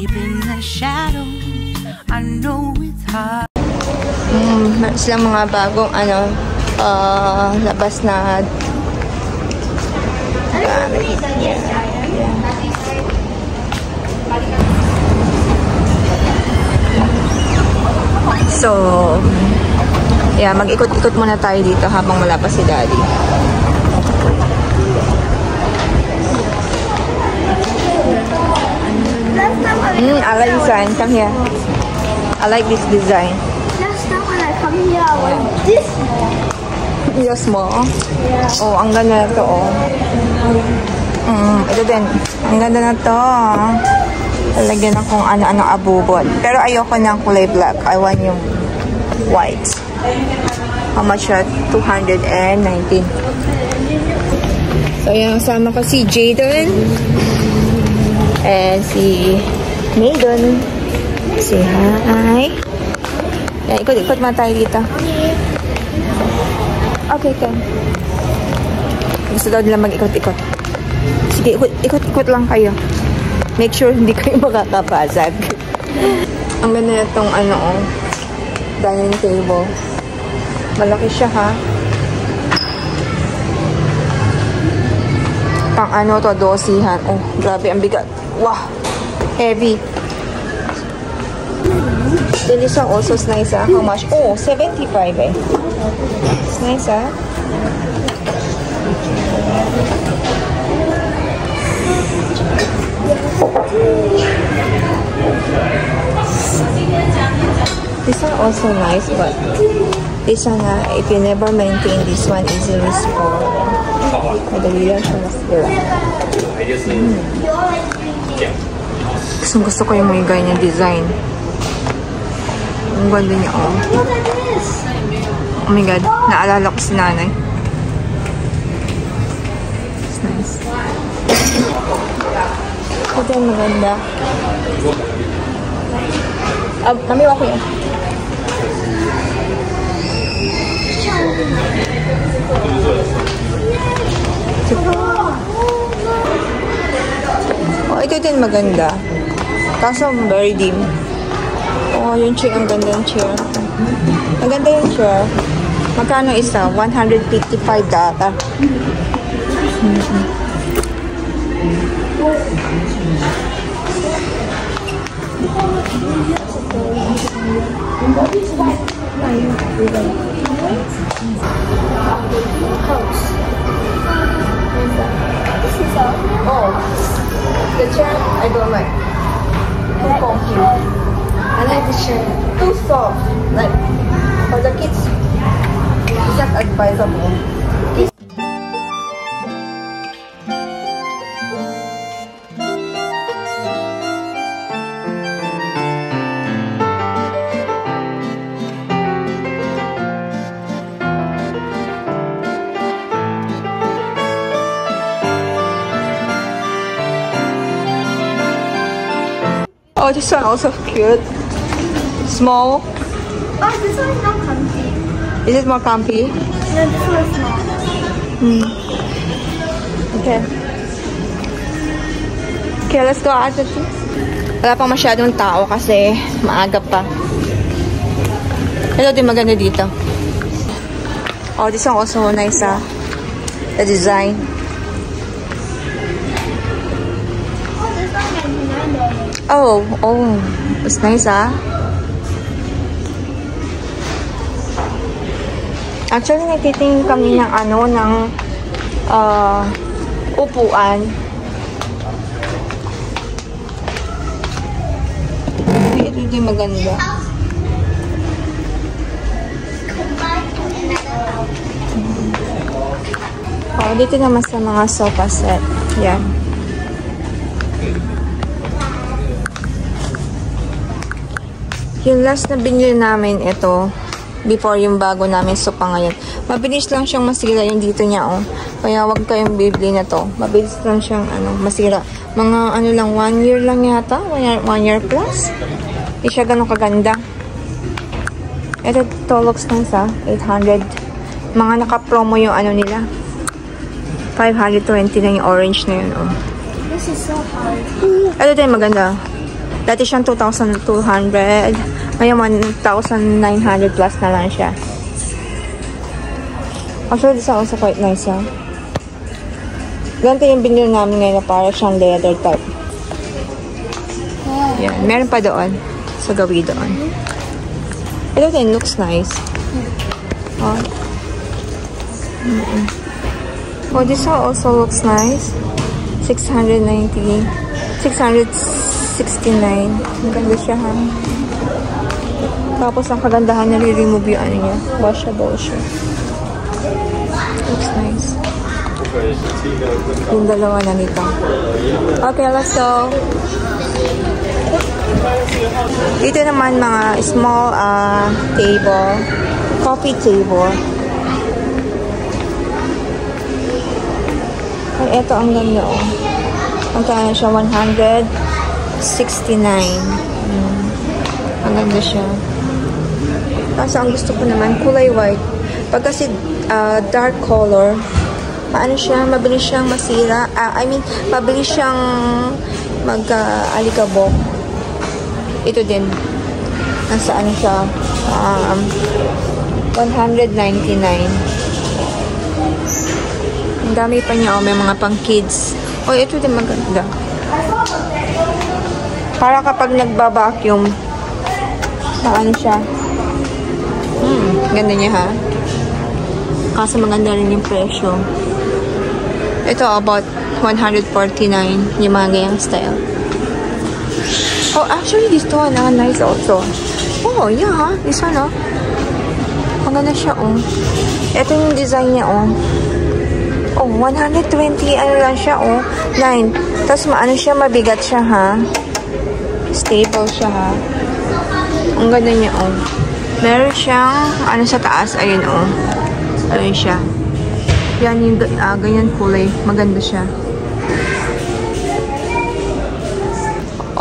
deep in the shadows. I know it's hard. Meron silang mga bagong labas na So, yeah, mag-ikot-ikot muna tayo dito habang wala pa si Daddy. I like design. Come here. I like this design. Last time when I come here, I was this small. You're small? Yeah. Oh, ang ganda na to, oh. Ito din. Ang ganda na to. Talagyan na kung ano-ano abubot. Pero ayoko ng kulay black. I want yung white. How much siya? 219. So, yan. Kasama ko si Jaden. And si Maiden. Say hi. Yan, ikot-ikot muna tayo dito. Okay, Ken. Gusto daw nila mag-ikot-ikot. Sige, ikot-ikot lang kayo. Make sure hindi kayo makakapasag. Ang ganda na itong dining table. Malaki siya, ha? Pang to, dosihan. Oh, grabe, ang bigat. Wow! Heavy. This one also is nice, ha? How much? Oh, 75, eh. It's nice, ha? This one also nice, but this one, if you never maintain this one, easily spoil. Madali lang siya masira. Gusto ko yung may ganyan design. Ang ganda niya, oh. Oh my God, naalala ko si nanay. It's nice. Ito yung maganda. Namiwa ko yan. Oh, ito din maganda. Kaso very dim. Oh, yung chair. Ang ganda yung chair. Maganda yung chair. Magkano isa? 155 data. Oh, the chair I don't like. Too comfy. I like the chair. Too soft. Like for the kids, it's not advisable. Oh, this one also cute. Small. Oh, this one is not comfy. Is it more comfy? No, this one is small. Okay. Okay, let's go out. Wala pang masyadong tao kasi maaga pa. Ito din maganda dito. Oh, this one also nice, the design. Oh, it's nice, Actually, nagtitingin kami ng upuan. Ito din maganda. Oh, dito naman sa mga sofa set. Yan. Yung last na binili namin ito, before yung bago namin sofa ngayon. Mabilis lang siyang masira yung dito niya, oh. Kaya wag kayong bibili na to. Mabilis lang siyang masira. Mga lang, 1 year lang yata. 1 year plus. Hindi siya ganun kaganda. Ito, looks nice, 800. Mga naka-promo yung nila. 520 lang yung orange na yun, oh. This is so hard. Ito din maganda. Dati siyang 2,200. Ngayon, 1,900 plus na lang siya. Actually, this is also quite nice, ha? Ganito yung binili namin ngayon na para siyang leather type. Yan. Meron pa doon. Sa gawi doon. Ito din, looks nice. Oh. Oh, this one also looks nice. 669. Ang ganda siya, ha? Tapos, ang kagandahan niya, re-remove yung ano niya. Washable siya. Looks nice. Yung dalawa na nito. Okay, let's go. Dito naman mga small table. Coffee table. Ay, eto ang ganda, oh. Ang kaya siya, 169. Ang ganda siya. Kaso ang gusto ko naman, kulay white. Pag kasi dark color, paano siya, mabilis siyang masira. Mabilis siyang mag-alikabok. Ito din. Nasa ano siya, 199. Ang dami pa niya, oh, may mga pang kids. Oh, ito din maganda. Para kapag nagba-vacuum, ano siya. Ganda niya, ha? Kaso maganda rin yung presyo. Ito, about 149 yung mga ganyang style. Oh, actually, this one, nice also. Oh, yeah, ha? This one, oh. Maganda siya, oh. Ito yung design niya, oh. Oh, 120, ano lang siya, oh. 9. Tapos, maano siya, mabigat siya, ha? Stable siya, ha? Ang ganda niya, oh. Meron siyang, ano sa taas, ayun, oh. Ayun siya. Yan yung ganyan kulay. Maganda siya.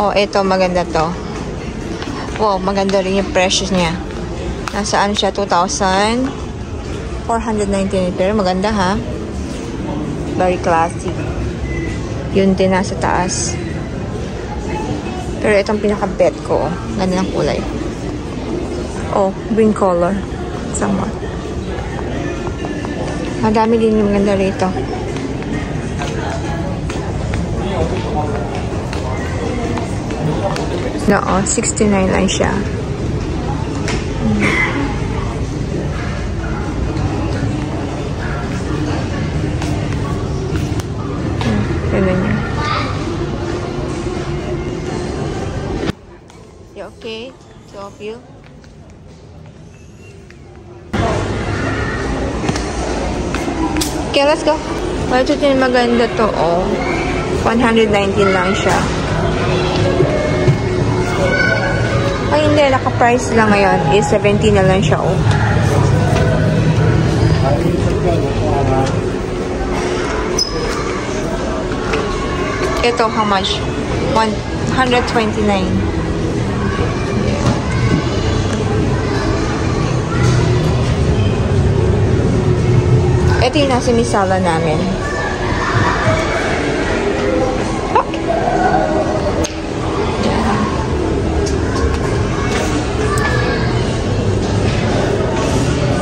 Oh, ito maganda to. Wow, maganda rin yung price niya. Nasaan siya? 2,499. Pero maganda, ha? Very classy. Yun din nasa taas. Pero itong pinaka-bet ko. Oh. Ganda ng kulay. Oh, green color. Somewhat. Madami din yung maganda rito. Oo, 69 lang siya. Ganda niya. You okay? Two of you? Okay, let's go. Ito din maganda to, oh. 119 lang siya. Ay, hindi. Naka-price lang ngayon. Is 70 na lang siya, oh. Ito, how much? 129. Ito yung nasa misala namin.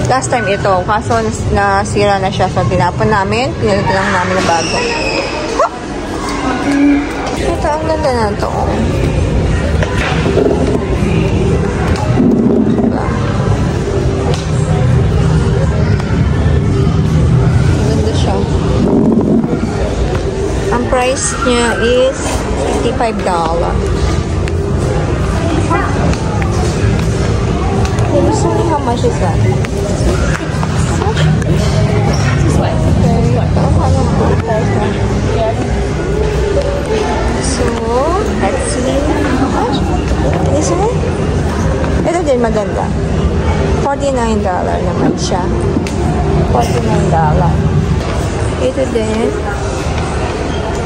Last time ito, kaso nasira na siya. So, tinapon namin. Pinalitan lang namin na bago. Ito, ang ganda na ito. Ganda siya. Ang price niya is $55. How much is that? So, let's see how much. This one? Ito din maganda. $49 naman siya. $49. Ito din.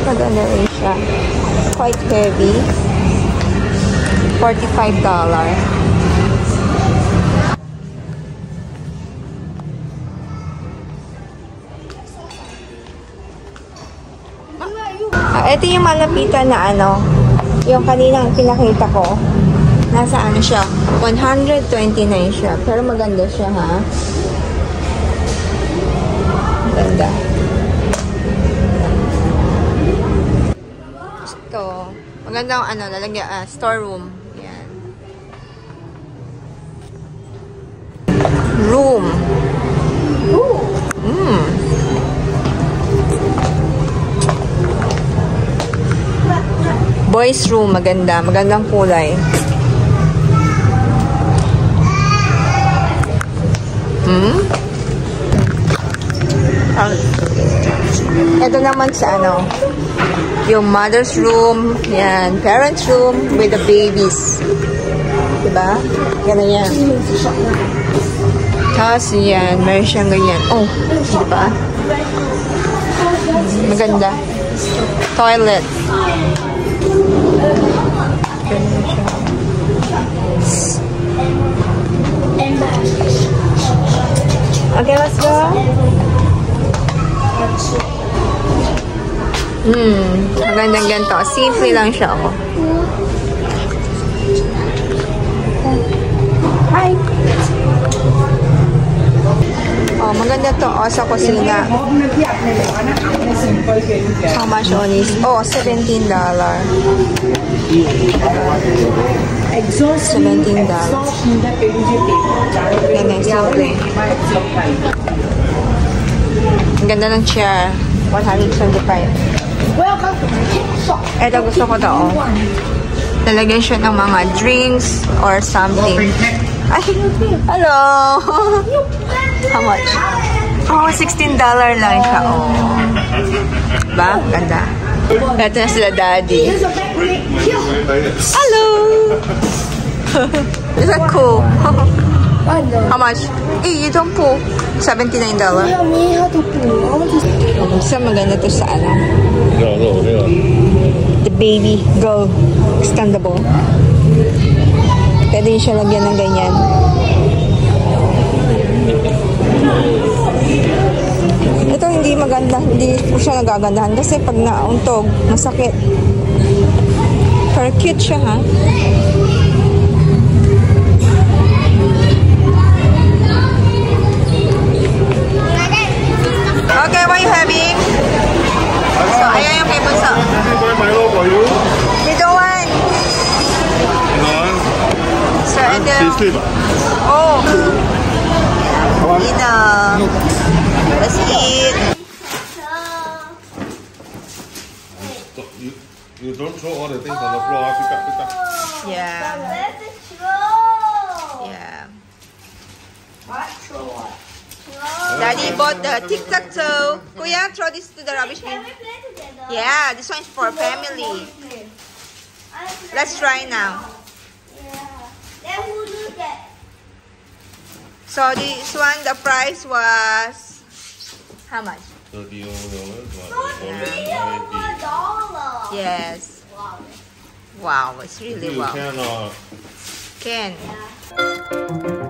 Maganda rin siya. Quite heavy. $45. Ito yung malapitan na ano, Yung kaninang pinakita ko, nasaan siya? 129 siya. Pero maganda siya, ha? Ganda. Ito. Magandang lalagyan, storeroom. Yan. Room. Boys room, maganda. Magandang kulay. Ito naman sa yung mother's room, yan, parents room with the babies. Diba? Ganun yan. Tapos yan, meron siyang ganyan. Oh, diba? Maganda. Toilet. Ganun siya. Okay, let's go. Magandang ganito. Simple lang siya, oh. Hi. Oh, maganda to, oh, sa kusina. How much on this? Oh, $17. $17. Ganyan, simple. Ang ganda ng chair. 125. Ito gusto ko to, oh. Talagyan siya ng mga drinks or something. Ay, hello! How much? Oh, $16 lang siya, oh. Ba? Ganda. Ito na sila, daddy. Hello! Is that cool? How much? You don't pull. $79. Sa maganda to sa the baby go extendable. Pwede siya lagyan ng ganyan. Ito hindi maganda, hindi ko siya nagagandahan kasi pag nauntog, masakit. Pero cute siya, ha? Okay, what are you having? So, ayan yung kay Bunso. We don't want. So, and then... Oh! Dinner. Let's eat. You don't throw all the things on the floor. Pick up. Yeah. Where's the throw? Yeah. What throw? Daddy bought the tic-tac-toe. Kuya, throw this to the rubbish bin. Can we play together? Yeah, this one's for family. Let's try now. Yeah. Then who do that? So this one, the price was how much? $30. $1. Yes. Wow. Wow, it's really You wow. cannot. Can. Yeah.